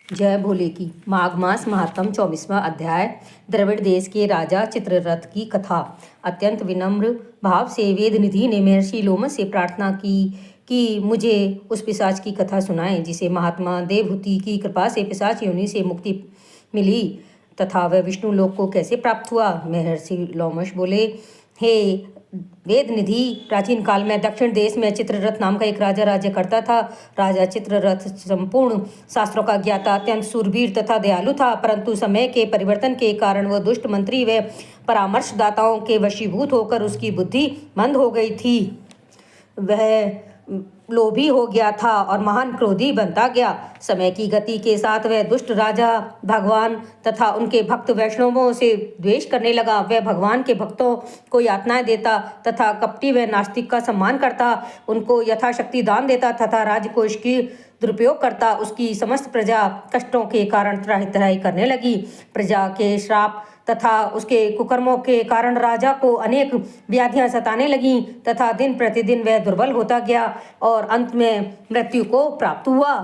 जय भोले की। माघ मास महात्म 24वां अध्याय। द्रविड़ देश के राजा चित्ररथ की कथा। अत्यंत विनम्र भाव से वेद निधि ने महर्षि लोमस से प्रार्थना की कि मुझे उस पिशाच की कथा सुनाएं जिसे महात्मा देवहूति की कृपा से पिशाच योनि से मुक्ति मिली तथा वह विष्णु लोक को कैसे प्राप्त हुआ। महर्षि लोमस बोले, हे वेद निधि, प्राचीन काल में दक्षिण देश में चित्ररथ नाम का एक राजा राज्य करता था। राजा चित्ररथ संपूर्ण शास्त्रों का ज्ञाता, अत्यंत सूरवीर तथा दयालु था, परंतु समय के परिवर्तन के कारण वह दुष्ट मंत्री व परामर्शदाताओं के वशीभूत होकर उसकी बुद्धि मंद हो गई थी। वह लोभी हो गया था और महान क्रोधी बनता गया। समय की गति के साथ वह दुष्ट राजा भगवान तथा उनके भक्त वैष्णवों से द्वेष करने लगा। वह भगवान के भक्तों को यातनाएं देता तथा कपटी व नास्तिक का सम्मान करता, उनको यथाशक्ति दान देता तथा राजकोष की दुरुपयोग करता। उसकी समस्त प्रजा कष्टों के कारण त्राहि त्राहि करने लगी। प्रजा के श्राप तथा उसके कुकर्मों के कारण राजा को अनेक व्याधियां सताने लगीं तथा दिन प्रतिदिन वह दुर्बल होता गया और अंत में मृत्यु को प्राप्त हुआ।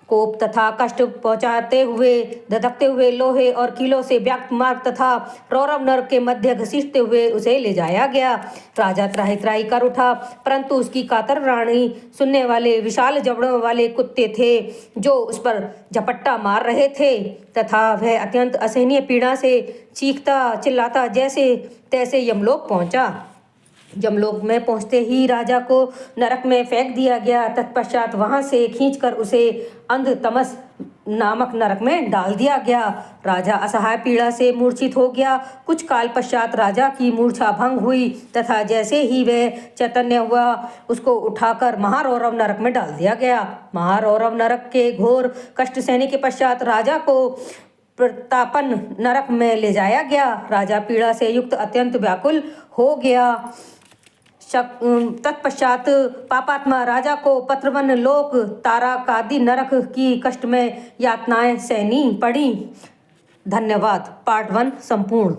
कोप तथा कष्ट पहुंचाते हुए धधकते हुए लोहे और कीलों से व्याक्त मार्ग तथा रौरव नर्क के मध्य घसीटते हुए उसे ले जाया गया। राजा त्राहि त्राहि कर उठा, परंतु उसकी कातर रानी सुनने वाले विशाल जबड़ों वाले कुत्ते थे जो उस पर झपट्टा मार रहे थे तथा वह अत्यंत असहनीय पीड़ा से चीखता चिल्लाता जैसे तैसे यमलोक पहुंचा। यमलोक में पहुंचते ही राजा को नरक में फेंक दिया गया। तत्पश्चात वहां से खींचकर उसे अंधतमस नामक नरक में डाल दिया गया। राजा असहाय पीड़ा से मूर्छित हो गया। कुछ काल पश्चात राजा की मूर्छा भंग हुई तथा जैसे ही वह चैतन्य हुआ उसको उठाकर महारौरव नरक में डाल दिया गया। महारौरव नरक के घोर कष्ट सहने के पश्चात राजा को प्रतापन नरक में ले जाया गया। राजा पीड़ा से युक्त अत्यंत व्याकुल हो गया। तत्पश्चात पापात्मा राजा को पत्रवन लोक तारकादि नरक की कष्टमय यातनाएं सहनी पड़ी। धन्यवाद। पार्ट 1 संपूर्ण।